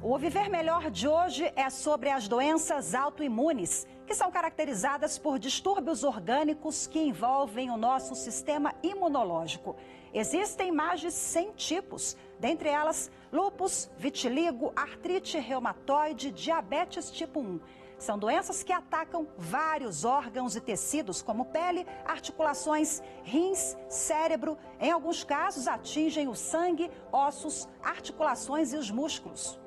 O Viver Melhor de hoje é sobre as doenças autoimunes, que são caracterizadas por distúrbios orgânicos que envolvem o nosso sistema imunológico. Existem mais de 100 tipos, dentre elas lúpus, vitiligo, artrite reumatoide, diabetes tipo 1. São doenças que atacam vários órgãos e tecidos, como pele, articulações, rins, cérebro. Em alguns casos, atingem o sangue, ossos, articulações e os músculos.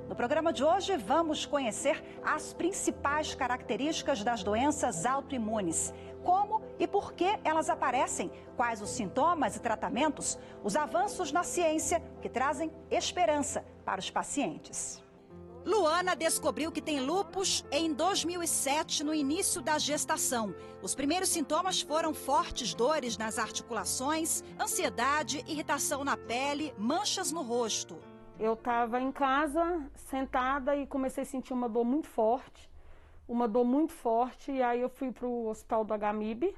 No programa de hoje, vamos conhecer as principais características das doenças autoimunes. Como e por que elas aparecem, quais os sintomas e tratamentos, os avanços na ciência que trazem esperança para os pacientes. Luana descobriu que tem lúpus em 2007, no início da gestação. Os primeiros sintomas foram fortes dores nas articulações, ansiedade, irritação na pele, manchas no rosto. Eu estava em casa, sentada, e comecei a sentir uma dor muito forte, e aí eu fui para o hospital do HMIB,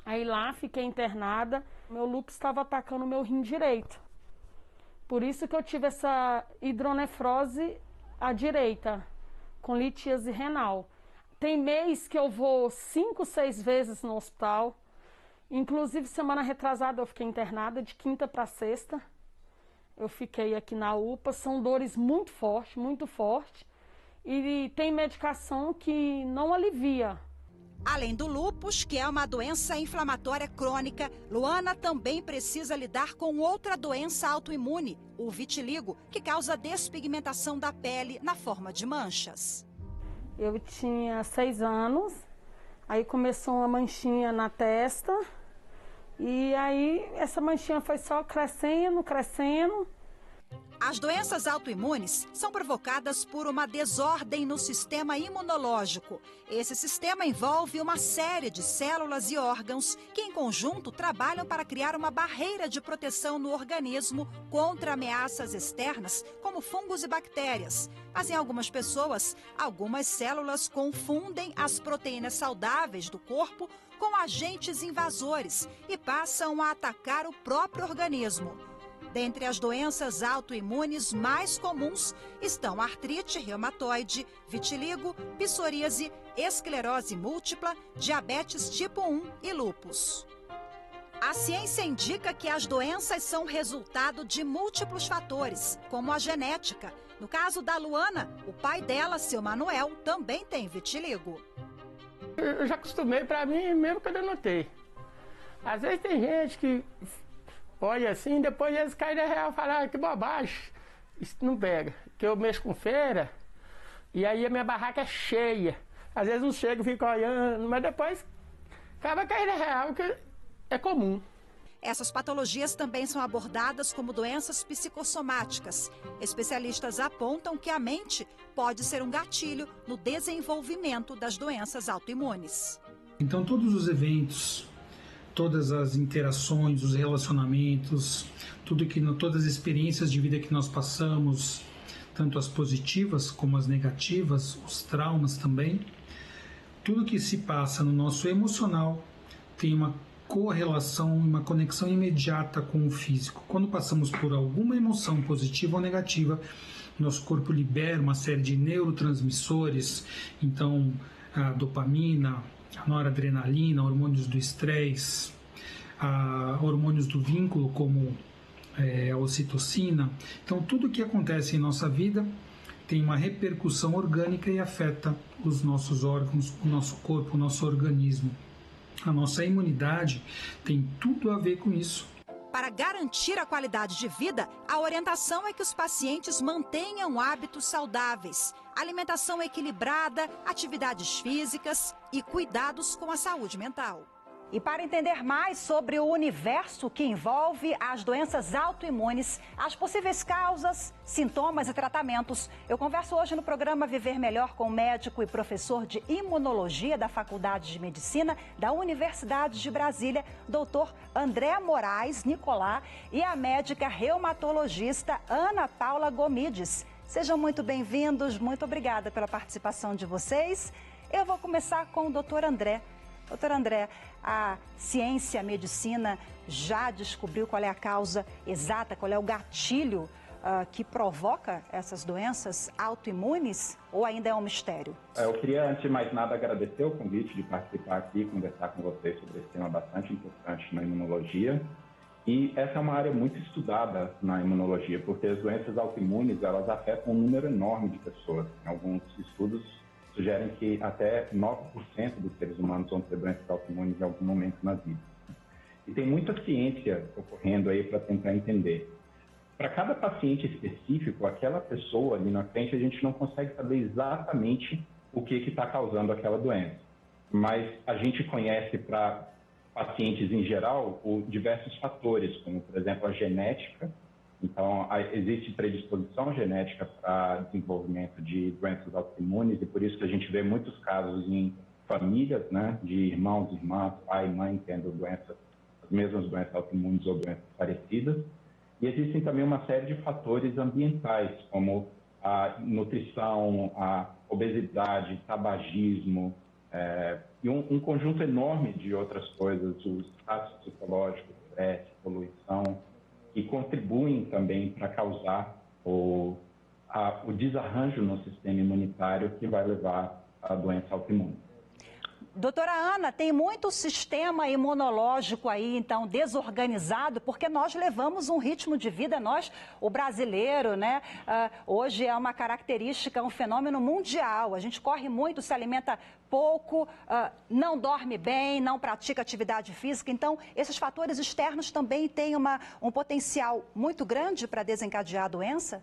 aí lá fiquei internada, meu lúpus estava atacando o meu rim direito. Por isso que eu tive essa hidronefrose à direita, com litíase renal. Tem mês que eu vou 5, 6 vezes no hospital, inclusive semana retrasada eu fiquei internada de quinta para sexta. Eu fiquei aqui na UPA, são dores muito fortes, e tem medicação que não alivia. Além do lúpus, que é uma doença inflamatória crônica, Luana também precisa lidar com outra doença autoimune, o vitiligo, que causa despigmentação da pele na forma de manchas. Eu tinha 6 anos, aí começou uma manchinha na testa, e aí essa manchinha foi só crescendo. As doenças autoimunes são provocadas por uma desordem no sistema imunológico. Esse sistema envolve uma série de células e órgãos que, em conjunto, trabalham para criar uma barreira de proteção no organismo contra ameaças externas, como fungos e bactérias. Mas, em algumas pessoas, algumas células confundem as proteínas saudáveis do corpo com agentes invasores e passam a atacar o próprio organismo. Dentre as doenças autoimunes mais comuns estão artrite reumatoide, vitiligo, psoríase, esclerose múltipla, diabetes tipo 1 e lúpus. A ciência indica que as doenças são resultado de múltiplos fatores, como a genética. No caso da Luana, o pai dela, seu Manuel, também tem vitiligo. Eu já acostumei, para mim, mesmo quando eu notei. Às vezes tem gente que olha assim, depois eles caem na real e falam, que bobagem, isso não pega. Que eu mexo com feira, e aí a minha barraca é cheia. Às vezes não chego, fico olhando, mas depois acaba caindo na real, que é comum. Essas patologias também são abordadas como doenças psicossomáticas. Especialistas apontam que a mente pode ser um gatilho no desenvolvimento das doenças autoimunes. Então todos os eventos, todas as interações, os relacionamentos, todas as experiências de vida que nós passamos, tanto as positivas como as negativas, os traumas também, tudo que se passa no nosso emocional tem uma correlação, uma conexão imediata com o físico. Quando passamos por alguma emoção positiva ou negativa, nosso corpo libera uma série de neurotransmissores, então a dopamina, a noradrenalina, hormônios do estresse, hormônios do vínculo, como a ocitocina. Então, tudo o que acontece em nossa vida tem uma repercussão orgânica e afeta os nossos órgãos, o nosso corpo, o nosso organismo. A nossa imunidade tem tudo a ver com isso. Para garantir a qualidade de vida, a orientação é que os pacientes mantenham hábitos saudáveis, alimentação equilibrada, atividades físicas e cuidados com a saúde mental. E para entender mais sobre o universo que envolve as doenças autoimunes, as possíveis causas, sintomas e tratamentos, eu converso hoje no programa Viver Melhor com o médico e professor de imunologia da Faculdade de Medicina da Universidade de Brasília, Dr. André Moraes Nicolá, e a médica reumatologista Ana Paula Gomides. Sejam muito bem-vindos, muito obrigada pela participação de vocês. Eu vou começar com o Dr. André. Doutor André, a ciência, a medicina já descobriu qual é a causa exata, qual é o gatilho que provoca essas doenças autoimunes ou ainda é um mistério? Eu queria, antes de mais nada, agradecer o convite de participar aqui e conversar com vocês sobre esse tema bastante importante na imunologia. E essa é uma área muito estudada na imunologia, porque as doenças autoimunes, elas afetam um número enorme de pessoas. Alguns estudos sugerem que até 9% dos seres humanos vão ter doenças autoimunes em algum momento na vida. E tem muita ciência ocorrendo aí para tentar entender. Para cada paciente específico, aquela pessoa ali na frente, a gente não consegue saber exatamente o que está causando aquela doença. Mas a gente conhece para pacientes em geral diversos fatores, como, por exemplo, a genética. Então, existe predisposição genética para desenvolvimento de doenças autoimunes, e por isso que a gente vê muitos casos em famílias, né, de irmãos, irmãs, pai e mãe tendo as mesmas doenças autoimunes ou doenças parecidas. E existem também uma série de fatores ambientais, como a nutrição, a obesidade, tabagismo, e um conjunto enorme de outras coisas, os estados psicológicos, estresse, poluição, que contribuem também para causar o desarranjo no sistema imunitário que vai levar à doença autoimune. Doutora Ana, tem muito sistema imunológico aí, então, desorganizado, porque nós levamos um ritmo de vida, o brasileiro, né? Hoje é uma característica, um fenômeno mundial. A gente corre muito, se alimenta pouco, não dorme bem, não pratica atividade física. Então, esses fatores externos também têm um potencial muito grande para desencadear a doença?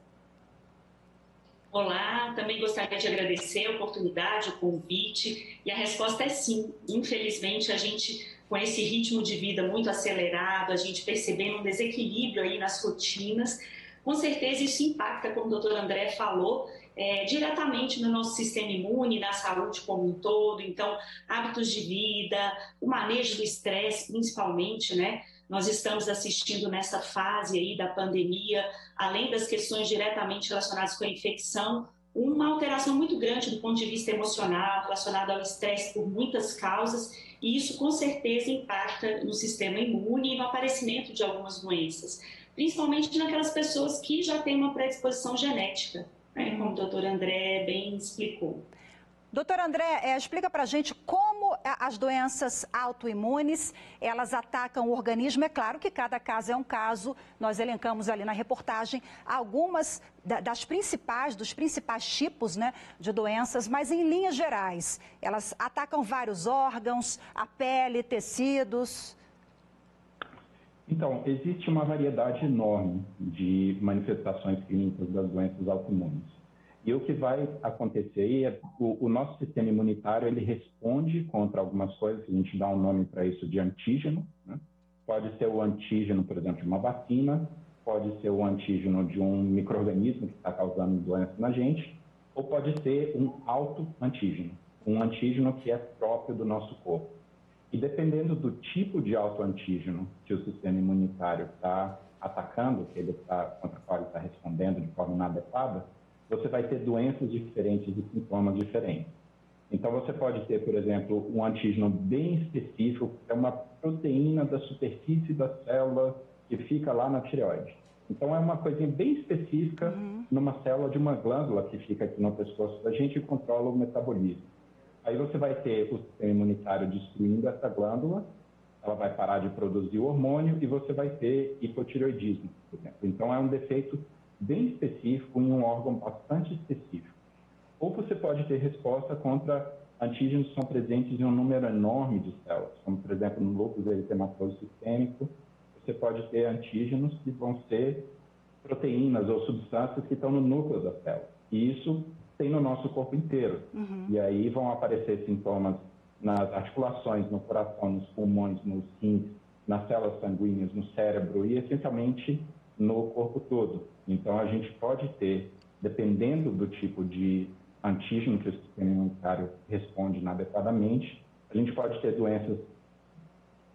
Olá, também gostaria de agradecer a oportunidade, o convite, e a resposta é sim. Infelizmente, a gente, com esse ritmo de vida muito acelerado, a gente percebendo um desequilíbrio aí nas rotinas, com certeza isso impacta, como o doutor André falou, diretamente no nosso sistema imune, na saúde como um todo. Então, hábitos de vida, o manejo do estresse, principalmente, né? Nós estamos assistindo nessa fase aí da pandemia, além das questões diretamente relacionadas com a infecção, uma alteração muito grande do ponto de vista emocional, relacionada ao estresse por muitas causas, e isso com certeza impacta no sistema imune e no aparecimento de algumas doenças, principalmente naquelas pessoas que já têm uma predisposição genética, né, como o doutor André bem explicou. Doutor André, explica para a gente como as doenças autoimunes, elas atacam o organismo. É claro que cada caso é um caso, nós elencamos ali na reportagem algumas dos principais tipos, né, de doenças, mas em linhas gerais, elas atacam vários órgãos, a pele, tecidos. Então, existe uma variedade enorme de manifestações clínicas das doenças autoimunes. E o que vai acontecer aí é o nosso sistema imunitário, ele responde contra algumas coisas, a gente dá um nome para isso de antígeno, né? Pode ser o antígeno, por exemplo, de uma vacina, pode ser o antígeno de um micro-organismo que está causando doença na gente, ou pode ser um autoantígeno, um antígeno que é próprio do nosso corpo. E dependendo do tipo de autoantígeno que o sistema imunitário está atacando, contra o qual ele está respondendo de forma inadequada, você vai ter doenças diferentes e sintomas diferentes. Então, você pode ter, por exemplo, um antígeno bem específico, que é uma proteína da superfície da célula que fica lá na tireoide. Então, é uma coisinha bem específica numa célula de uma glândula que fica aqui no pescoço da gente e controla o metabolismo. Aí você vai ter o sistema imunitário destruindo essa glândula, ela vai parar de produzir o hormônio e você vai ter hipotireoidismo, por exemplo. Então, é um defeito bem específico em um órgão bastante específico. Ou você pode ter resposta contra antígenos que são presentes em um número enorme de células, como, por exemplo, no lúpus eritematoso sistêmico, você pode ter antígenos que vão ser proteínas ou substâncias que estão no núcleo da célula. E isso tem no nosso corpo inteiro. E aí vão aparecer sintomas nas articulações, no coração, nos pulmões, nos rins, nas células sanguíneas, no cérebro e, essencialmente, no corpo todo. Então, a gente pode ter, dependendo do tipo de antígeno que o sistema imunitário responde inadequadamente, a gente pode ter doenças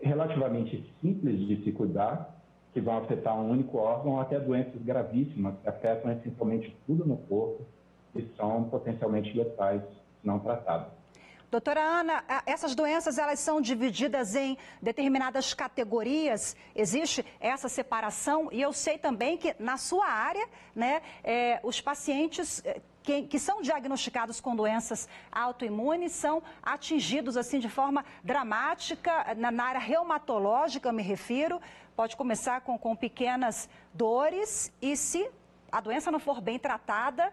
relativamente simples de se cuidar, que vão afetar um único órgão, ou até doenças gravíssimas, que afetam essencialmente tudo no corpo e são potencialmente letais se não tratadas. Doutora Ana, essas doenças elas são divididas em determinadas categorias? Existe essa separação? E eu sei também que na sua área, né, os pacientes que são diagnosticados com doenças autoimunes são atingidos assim de forma dramática, na área reumatológica eu me refiro, pode começar com pequenas dores e se a doença não for bem tratada,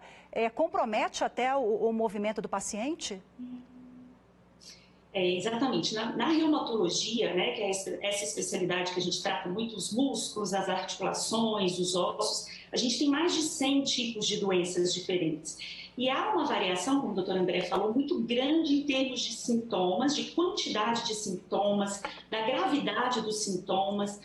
compromete até o movimento do paciente? Exatamente. Na reumatologia, né, que é essa especialidade que a gente trata muito, os músculos, as articulações, os ossos, a gente tem mais de 100 tipos de doenças diferentes. E há uma variação, como o doutor André falou, muito grande em termos de sintomas, de quantidade de sintomas, da gravidade dos sintomas.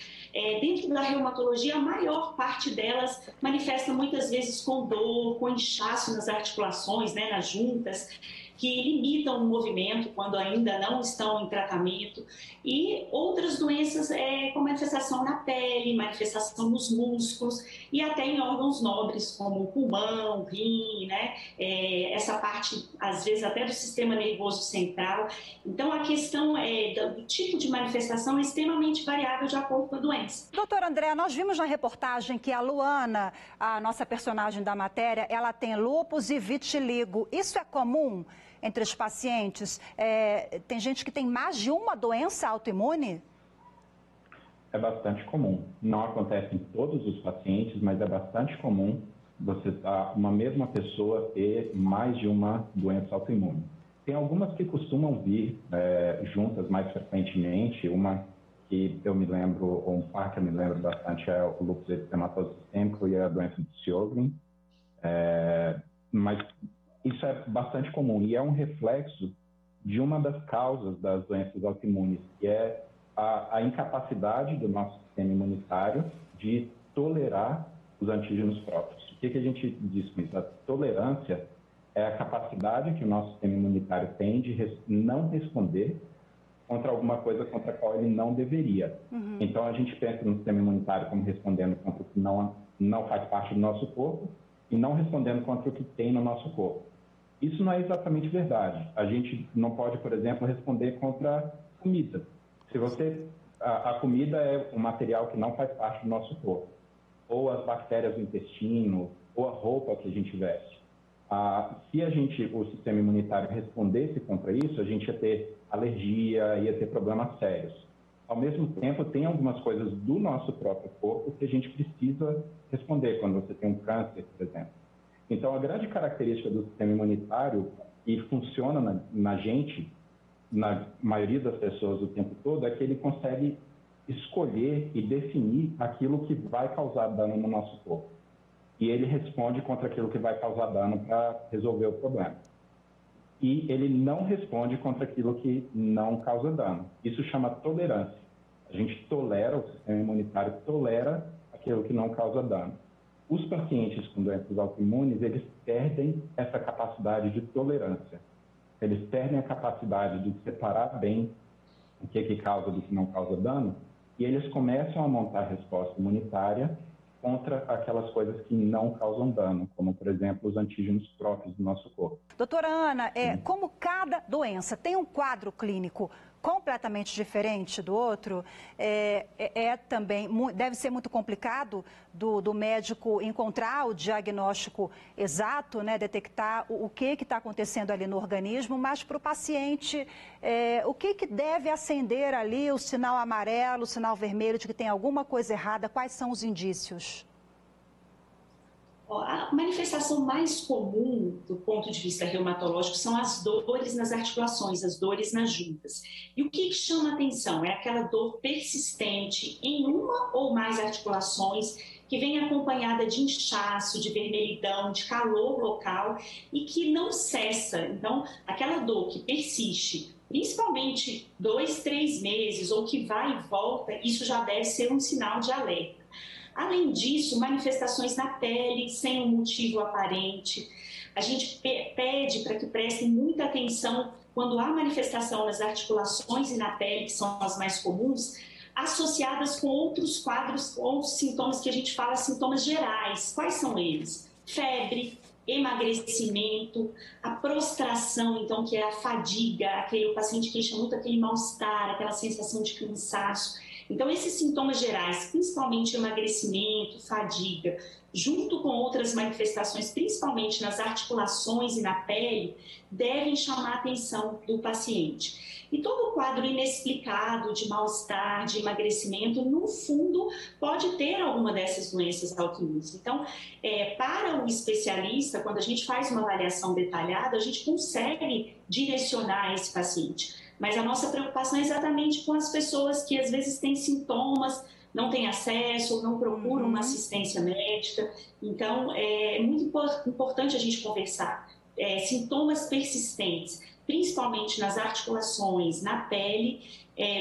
Dentro da reumatologia, a maior parte delas manifesta muitas vezes com dor, com inchaço nas articulações, né, nas juntas, que limitam o movimento quando ainda não estão em tratamento, e outras doenças com manifestação na pele, manifestação nos músculos e até em órgãos nobres, como o pulmão, o rim, né? Essa parte, às vezes, até do sistema nervoso central. Então, a questão do tipo de manifestação é extremamente variável de acordo com a doença. Doutor André, nós vimos na reportagem que a Luana, a nossa personagem da matéria, ela tem lúpus e vitiligo. Isso é comum entre os pacientes? Tem gente que tem mais de uma doença autoimune? É bastante comum. Não acontece em todos os pacientes, mas é bastante comum uma mesma pessoa ter mais de uma doença autoimune. Tem algumas que costumam vir juntas mais frequentemente. Uma que eu me lembro, ou um par que eu me lembro bastante, é o lúpus eritematoso sistêmico e a doença de Sjögren. Mas isso é bastante comum e é um reflexo de uma das causas das doenças autoimunes, que é a incapacidade do nosso sistema imunitário de tolerar os antígenos próprios. O que a gente diz com isso? A tolerância é a capacidade que o nosso sistema imunitário tem de não responder contra alguma coisa contra a qual ele não deveria. Uhum. Então, a gente pensa no sistema imunitário como respondendo contra o que não faz parte do nosso corpo e não respondendo contra o que tem no nosso corpo. Isso não é exatamente verdade. A gente não pode, por exemplo, responder contra comida. Se a comida é um material que não faz parte do nosso corpo, ou as bactérias do intestino, ou a roupa que a gente veste. Se o sistema imunitário respondesse contra isso, a gente ia ter alergia, ia ter problemas sérios. Ao mesmo tempo, tem algumas coisas do nosso próprio corpo que a gente precisa responder, quando você tem um câncer, por exemplo. Então, a grande característica do sistema imunitário, e funciona na gente, na maioria das pessoas o tempo todo, é que ele consegue escolher e definir aquilo que vai causar dano no nosso corpo. E ele responde contra aquilo que vai causar dano para resolver o problema. E ele não responde contra aquilo que não causa dano. Isso chama tolerância. A gente tolera, o sistema imunitário tolera aquilo que não causa dano. Os pacientes com doenças autoimunes, eles perdem essa capacidade de tolerância. Eles perdem a capacidade de separar bem o que causa do que não causa dano, e eles começam a montar resposta imunitária contra aquelas coisas que não causam dano, como, por exemplo, os antígenos próprios do nosso corpo. Doutora Ana, como cada doença tem um quadro clínico completamente diferente do outro, também deve ser muito complicado do médico encontrar o diagnóstico exato, né, detectar o que está acontecendo ali no organismo, mas para o paciente, o que deve acender ali, o sinal amarelo, o sinal vermelho de que tem alguma coisa errada, quais são os indícios? A manifestação mais comum do ponto de vista reumatológico são as dores nas articulações, as dores nas juntas. E o que chama atenção é aquela dor persistente em uma ou mais articulações que vem acompanhada de inchaço, de vermelhidão, de calor local e que não cessa. Então, aquela dor que persiste, principalmente 2, 3 meses ou que vai e volta, isso já deve ser um sinal de alerta. Além disso, manifestações na pele sem um motivo aparente. A gente pede para que prestem muita atenção quando há manifestação nas articulações e na pele, que são as mais comuns, associadas com outros quadros ou sintomas que a gente fala sintomas gerais. Quais são eles? Febre, emagrecimento, a prostração, então, que é a fadiga, o paciente queixa muito aquele mal-estar, aquela sensação de cansaço. Então, esses sintomas gerais, principalmente emagrecimento, fadiga, junto com outras manifestações, principalmente nas articulações e na pele, devem chamar a atenção do paciente. E todo o quadro inexplicado de mal-estar, de emagrecimento, no fundo, pode ter alguma dessas doenças autoimunes. Então, para o especialista, quando a gente faz uma avaliação detalhada, a gente consegue direcionar esse paciente. Mas a nossa preocupação é exatamente com as pessoas que às vezes têm sintomas, não têm acesso ou não procuram uma assistência médica. Então, é muito importante a gente conversar. Sintomas persistentes, principalmente nas articulações, na pele,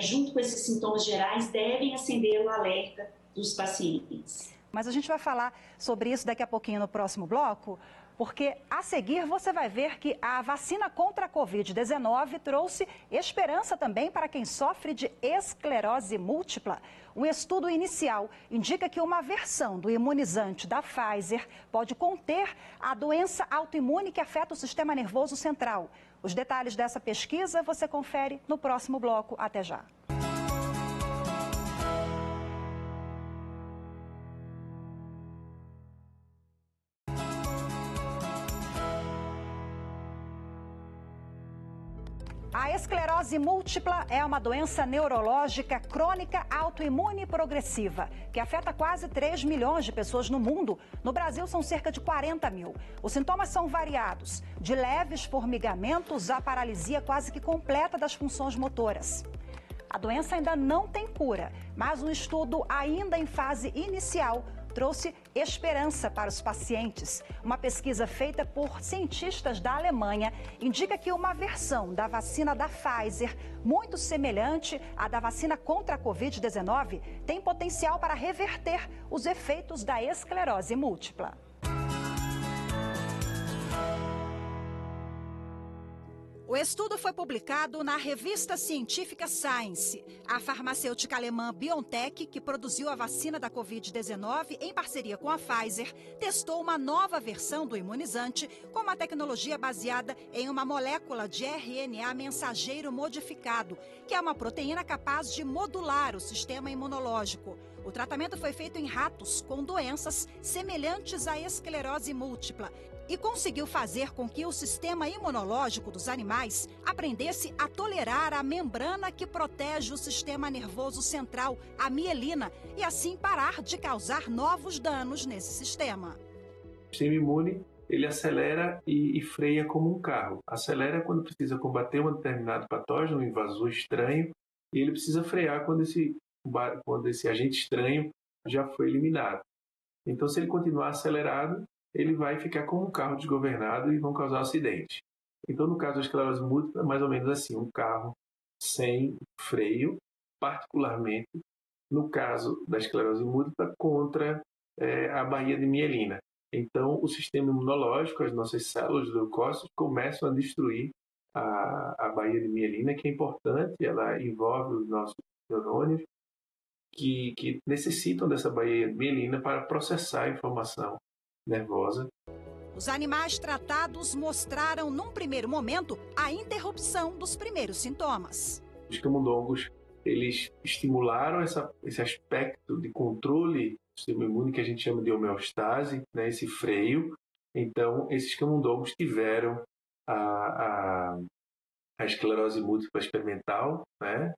junto com esses sintomas gerais, devem acender o alerta dos pacientes. Mas a gente vai falar sobre isso daqui a pouquinho no próximo bloco, porque a seguir você vai ver que a vacina contra a Covid-19 trouxe esperança também para quem sofre de esclerose múltipla. Um estudo inicial indica que uma versão do imunizante da Pfizer pode conter a doença autoimune que afeta o sistema nervoso central. Os detalhes dessa pesquisa você confere no próximo bloco. Até já. A esclerose múltipla é uma doença neurológica crônica autoimune progressiva, que afeta quase 3 milhões de pessoas no mundo. No Brasil, são cerca de 40 mil. Os sintomas são variados, de leves formigamentos à paralisia quase que completa das funções motoras. A doença ainda não tem cura, mas um estudo ainda em fase inicial trouxe esperança para os pacientes. Uma pesquisa feita por cientistas da Alemanha indica que uma versão da vacina da Pfizer, muito semelhante à da vacina contra a Covid-19, tem potencial para reverter os efeitos da esclerose múltipla. O estudo foi publicado na revista científica Science. A farmacêutica alemã BioNTech, que produziu a vacina da Covid-19 em parceria com a Pfizer, testou uma nova versão do imunizante com uma tecnologia baseada em uma molécula de RNA mensageiro modificado, que é uma proteína capaz de modular o sistema imunológico. O tratamento foi feito em ratos com doenças semelhantes à esclerose múltipla e conseguiu fazer com que o sistema imunológico dos animais aprendesse a tolerar a membrana que protege o sistema nervoso central, a mielina, e assim parar de causar novos danos nesse sistema. O sistema imune, ele acelera e freia como um carro. Acelera quando precisa combater um determinado patógeno, um invasor estranho, e ele precisa frear quando esse agente estranho já foi eliminado. Então, se ele continuar acelerado, ele vai ficar como um carro desgovernado e vão causar um acidente. Então, no caso da esclerose múltipla, é mais ou menos assim, um carro sem freio, particularmente no caso da esclerose múltipla contra a baía de mielina. Então, o sistema imunológico, as nossas células de leucócitos, começam a destruir a baía de mielina, que é importante, ela envolve os nossos neurônios, que necessitam dessa baía de mielina para processar a informação nervosa. Os animais tratados mostraram, num primeiro momento, a interrupção dos primeiros sintomas. Os camundongos, eles estimularam esse aspecto de controle do sistema imune que a gente chama de homeostase, né, esse freio. Então, esses camundongos tiveram a esclerose múltipla experimental, né,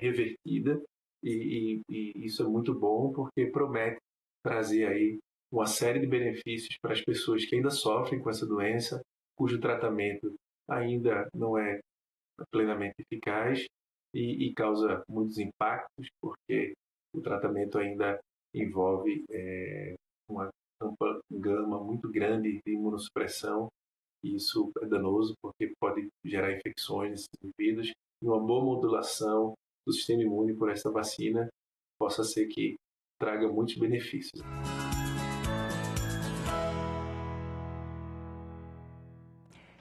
revertida, e isso é muito bom porque promete trazer aí uma série de benefícios para as pessoas que ainda sofrem com essa doença, cujo tratamento ainda não é plenamente eficaz e causa muitos impactos, porque o tratamento ainda envolve uma ampla gama muito grande de imunossupressão, e isso é danoso porque pode gerar infecções nesses indivíduos, e uma boa modulação do sistema imune por essa vacina possa ser que traga muitos benefícios.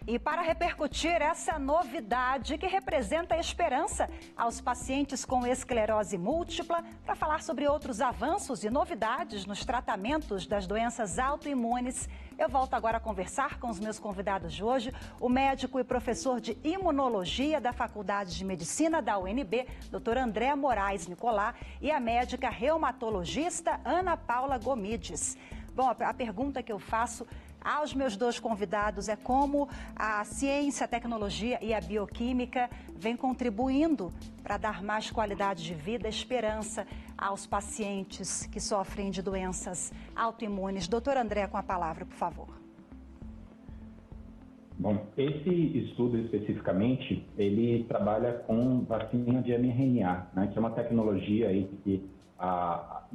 E para repercutir essa novidade que representa a esperança aos pacientes com esclerose múltipla, para falar sobre outros avanços e novidades nos tratamentos das doenças autoimunes, eu volto agora a conversar com os meus convidados de hoje, o médico e professor de imunologia da Faculdade de Medicina da UNB, Dr. André Moraes Nicolá, e a médica reumatologista Ana Paula Gomides. Bom, a pergunta que eu faço aos meus dois convidados é como a ciência, a tecnologia e a bioquímica vem contribuindo para dar mais qualidade de vida, esperança aos pacientes que sofrem de doenças autoimunes. Doutor André, com a palavra, por favor. Bom, esse estudo especificamente, ele trabalha com vacina de mRNA, né, que é uma tecnologia aí que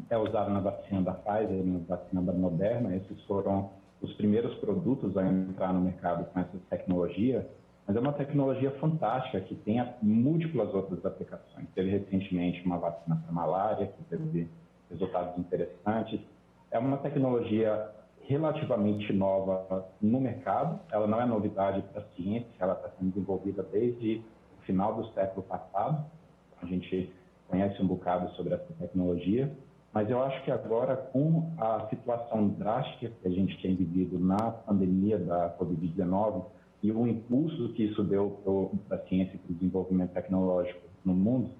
é usada na vacina da Pfizer, na vacina da Moderna. Esses foram os primeiros produtos a entrar no mercado com essa tecnologia, mas é uma tecnologia fantástica que tem múltiplas outras aplicações. Teve recentemente uma vacina para malária, que teve resultados interessantes. É uma tecnologia relativamente nova no mercado, ela não é novidade para a ciência, ela está sendo desenvolvida desde o final do século passado. A gente conhece um bocado sobre essa tecnologia, mas eu acho que agora, com a situação drástica que a gente tem vivido na pandemia da Covid-19 e o impulso que isso deu para a ciência e para o desenvolvimento tecnológico no mundo,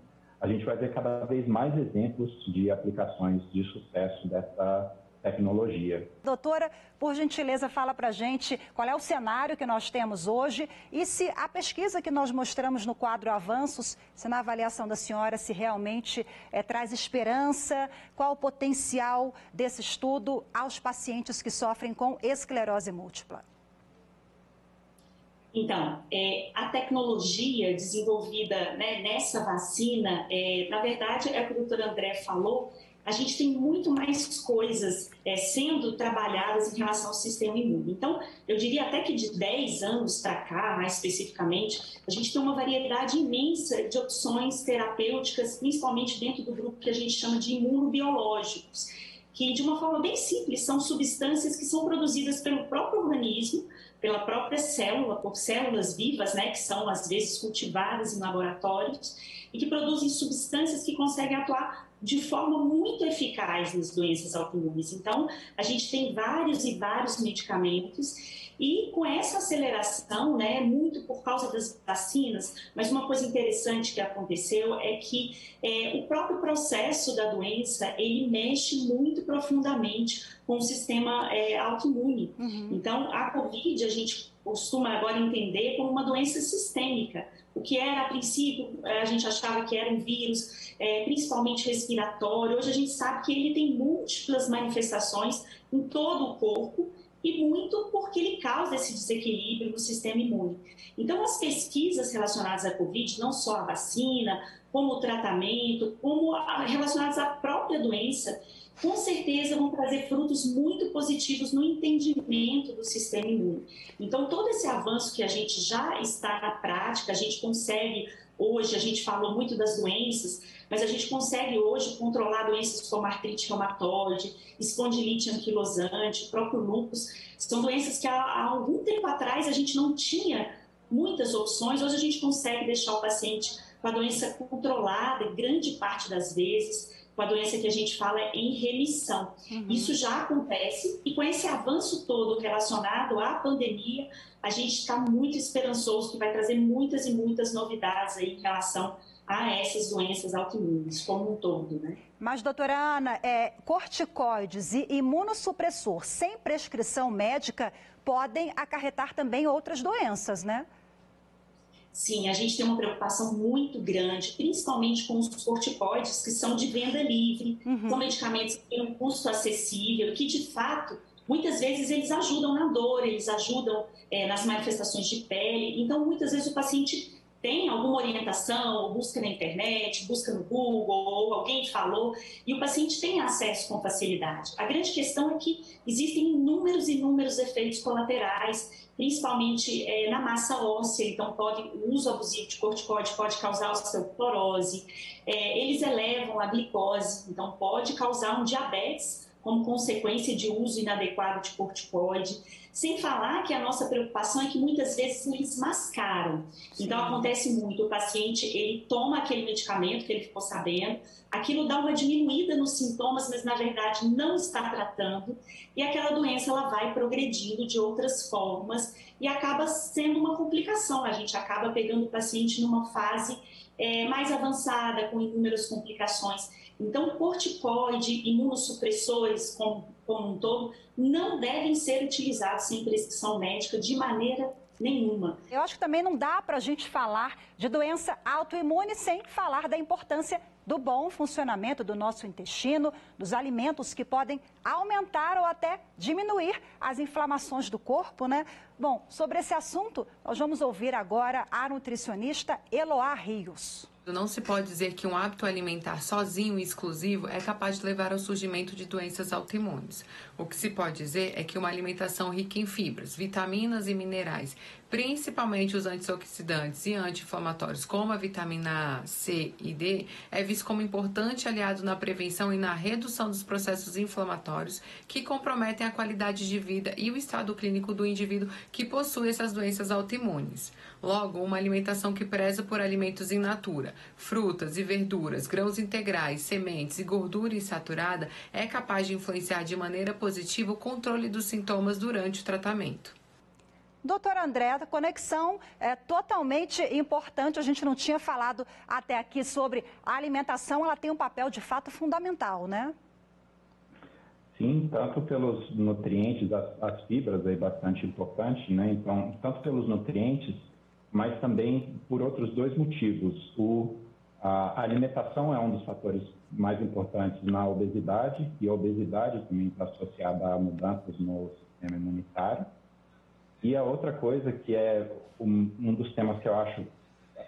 a gente vai ver cada vez mais exemplos de aplicações de sucesso dessa tecnologia. Doutora, por gentileza, fala para a gente qual é o cenário que nós temos hoje e se a pesquisa que nós mostramos no quadro Avanços, se na avaliação da senhora, se realmente traz esperança, qual o potencial desse estudo aos pacientes que sofrem com esclerose múltipla. Então, a tecnologia desenvolvida, né, nessa vacina, na verdade, é o que o doutor André falou, a gente tem muito mais coisas sendo trabalhadas em relação ao sistema imune. Então, eu diria até que de 10 anos para cá, mais especificamente, a gente tem uma variedade imensa de opções terapêuticas, principalmente dentro do grupo que a gente chama de imunobiológicos, que de uma forma bem simples são substâncias que são produzidas pelo próprio organismo, pela própria célula, por células vivas, né, que são às vezes cultivadas em laboratórios e que produzem substâncias que conseguem atuar de forma muito eficaz nas doenças autoimunes. Então, a gente tem vários e vários medicamentos e com essa aceleração, né, muito por causa das vacinas, mas uma coisa interessante que aconteceu é que o próprio processo da doença, ele mexe muito profundamente com o sistema autoimune. Então, a Covid, a gente costuma agora entender como uma doença sistêmica. O que era, a princípio, a gente achava que era um vírus, principalmente respiratório. Hoje a gente sabe que ele tem múltiplas manifestações em todo o corpo e muito porque ele causa esse desequilíbrio no sistema imune. Então, as pesquisas relacionadas à Covid, não só a vacina, como o tratamento, como relacionadas à própria doença, com certeza vão trazer frutos muito positivos no entendimento do sistema imune. Então, todo esse avanço que a gente já está na prática, a gente consegue hoje, a gente falou muito das doenças, mas a gente consegue hoje controlar doenças como artrite reumatoide, espondilite anquilosante, o próprio lúpus. São doenças que há algum tempo atrás a gente não tinha muitas opções. Hoje a gente consegue deixar o paciente com a doença controlada, grande parte das vezes, com a doença que a gente fala em remissão. Isso já acontece e com esse avanço todo relacionado à pandemia, a gente está muito esperançoso que vai trazer muitas e muitas novidades aí em relação a essas doenças autoimunes como um todo, né? Mas, doutora Ana, corticoides e imunossupressor sem prescrição médica podem acarretar também outras doenças, né? Sim, a gente tem uma preocupação muito grande, principalmente com os corticoides, que são de venda livre, são medicamentos que têm um custo acessível, que de fato, muitas vezes eles ajudam na dor, eles ajudam nas manifestações de pele. Então, muitas vezes o paciente tem alguma orientação, busca na internet, busca no Google, ou alguém falou, e o paciente tem acesso com facilidade. A grande questão é que existem inúmeros efeitos colaterais, principalmente na massa óssea. Então, o uso abusivo de corticoide pode causar osteoporose, eles elevam a glicose, então pode causar um diabetes como consequência de uso inadequado de corticoide. Sem falar que a nossa preocupação é que muitas vezes eles mascaram. Então, acontece muito, o paciente, ele toma aquele medicamento que ele ficou sabendo, aquilo dá uma diminuída nos sintomas, mas na verdade não está tratando, e aquela doença ela vai progredindo de outras formas e acaba sendo uma complicação. A gente acaba pegando o paciente numa fase mais avançada, com inúmeras complicações. Então, corticoide, imunossupressores como um todo, não devem ser utilizados sem prescrição médica de maneira nenhuma. Eu acho que também não dá para a gente falar de doença autoimune sem falar da importância do bom funcionamento do nosso intestino, dos alimentos que podem aumentar ou até diminuir as inflamações do corpo, né? Bom, sobre esse assunto, nós vamos ouvir agora a nutricionista Eloá Rios. Não se pode dizer que um hábito alimentar sozinho e exclusivo é capaz de levar ao surgimento de doenças autoimunes. O que se pode dizer é que uma alimentação rica em fibras, vitaminas e minerais, principalmente os antioxidantes e anti-inflamatórios, como a vitamina A, C e D, é visto como importante aliado na prevenção e na redução dos processos inflamatórios que comprometem a qualidade de vida e o estado clínico do indivíduo que possui essas doenças autoimunes. Logo, uma alimentação que preza por alimentos in natura, frutas e verduras, grãos integrais, sementes e gordura insaturada é capaz de influenciar de maneira positiva o controle dos sintomas durante o tratamento. Doutora André, a conexão é totalmente importante. A gente não tinha falado até aqui sobre a alimentação, ela tem um papel de fato fundamental, né? Sim, tanto pelos nutrientes, as fibras é bastante importante, né? Então, tanto pelos nutrientes, mas também por outros dois motivos. A alimentação é um dos fatores mais importantes na obesidade, e a obesidade também está associada a mudanças no sistema imunitário. E a outra coisa que é um dos temas que eu acho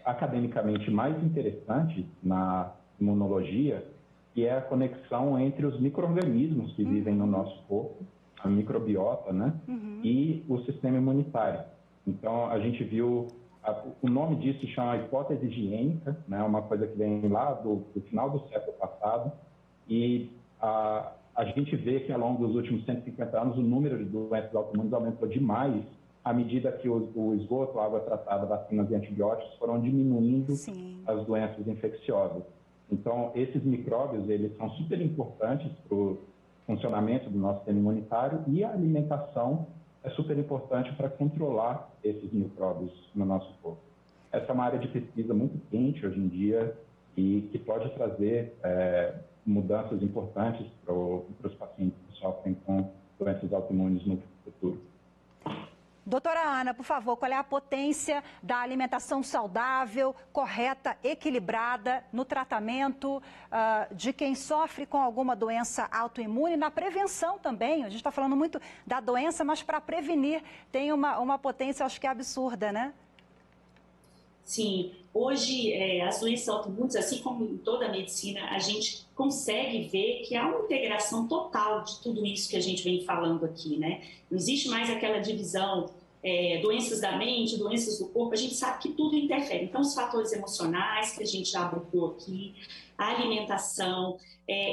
academicamente mais interessante na imunologia, que é a conexão entre os micro-organismos que vivem no nosso corpo, a microbiota, né? E o sistema imunitário. Então, a gente viu, o nome disso chama hipótese higiênica, né? Uma coisa que vem lá do final do século passado, e a gente vê que ao longo dos últimos 150 anos o número de doenças autoimunes aumentou demais à medida que o esgoto, a água tratada, vacinas e antibióticos foram diminuindo as doenças infecciosas. Então, esses micróbios, eles são super importantes para o funcionamento do nosso sistema imunitário, e a alimentação é super importante para controlar esses micróbios no nosso corpo. Essa é uma área de pesquisa muito quente hoje em dia e que pode trazer mudanças importantes para os pacientes que sofrem com doenças autoimunes no futuro. Doutora Ana, por favor, qual é a potência da alimentação saudável, correta, equilibrada no tratamento de quem sofre com alguma doença autoimune, na prevenção também? A gente está falando muito da doença, mas para prevenir tem uma potência, acho que é absurda, né? Sim, hoje as doenças autoimunes, assim como em toda a medicina, a gente consegue ver que há uma integração total de tudo isso que a gente vem falando aqui, né? Não existe mais aquela divisão, doenças da mente, doenças do corpo, a gente sabe que tudo interfere. Então, os fatores emocionais que a gente já abordou aqui, a alimentação,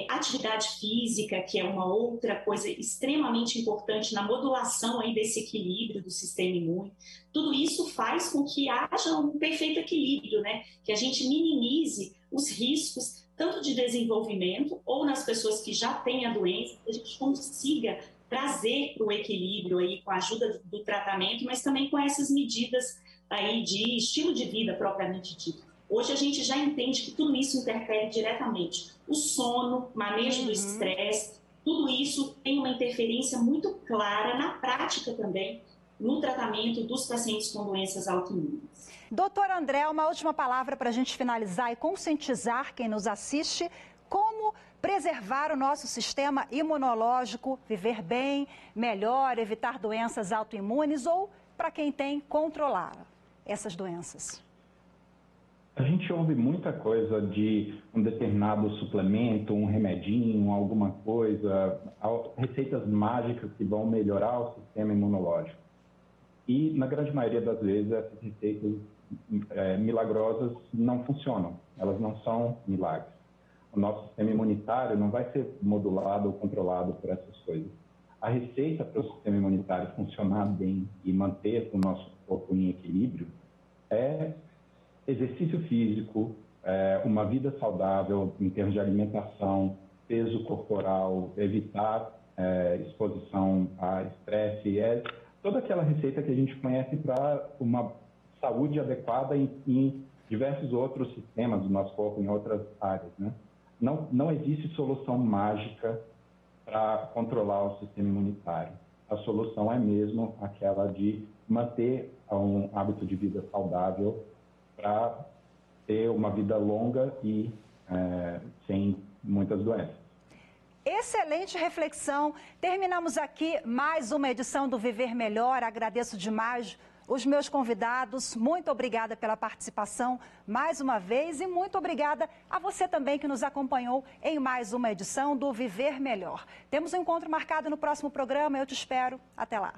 atividade física, que é uma outra coisa extremamente importante na modulação aí desse equilíbrio do sistema imune. Tudo isso faz com que haja um perfeito equilíbrio, né? Que a gente minimize os riscos, tanto de desenvolvimento ou nas pessoas que já têm a doença, que a gente consiga trazer para o equilíbrio aí com a ajuda do tratamento, mas também com essas medidas aí de estilo de vida propriamente dito. Hoje a gente já entende que tudo isso interfere diretamente. O sono, manejo do estresse, tudo isso tem uma interferência muito clara na prática também, no tratamento dos pacientes com doenças autoimunes. Doutora André, uma última palavra para a gente finalizar e conscientizar quem nos assiste. Como preservar o nosso sistema imunológico, viver bem, melhor, evitar doenças autoimunes ou, para quem tem, controlar essas doenças? A gente ouve muita coisa de um determinado suplemento, um remedinho, alguma coisa, receitas mágicas que vão melhorar o sistema imunológico. E, na grande maioria das vezes, essas receitas milagrosas não funcionam, elas não são milagres. O nosso sistema imunitário não vai ser modulado ou controlado por essas coisas. a receita para o sistema imunitário funcionar bem e manter o nosso corpo em equilíbrio é exercício físico, uma vida saudável em termos de alimentação, peso corporal, evitar exposição a estresse, toda aquela receita que a gente conhece para uma saúde adequada em diversos outros sistemas do nosso corpo, em outras áreas, né? Não existe solução mágica para controlar o sistema imunitário. A solução é mesmo aquela de manter um hábito de vida saudável para ter uma vida longa e sem muitas doenças. Excelente reflexão. Terminamos aqui mais uma edição do Viver Melhor. Agradeço demais os meus convidados. Muito obrigada pela participação mais uma vez e muito obrigada a você também que nos acompanhou em mais uma edição do Viver Melhor. Temos um encontro marcado no próximo programa. Eu te espero. Até lá.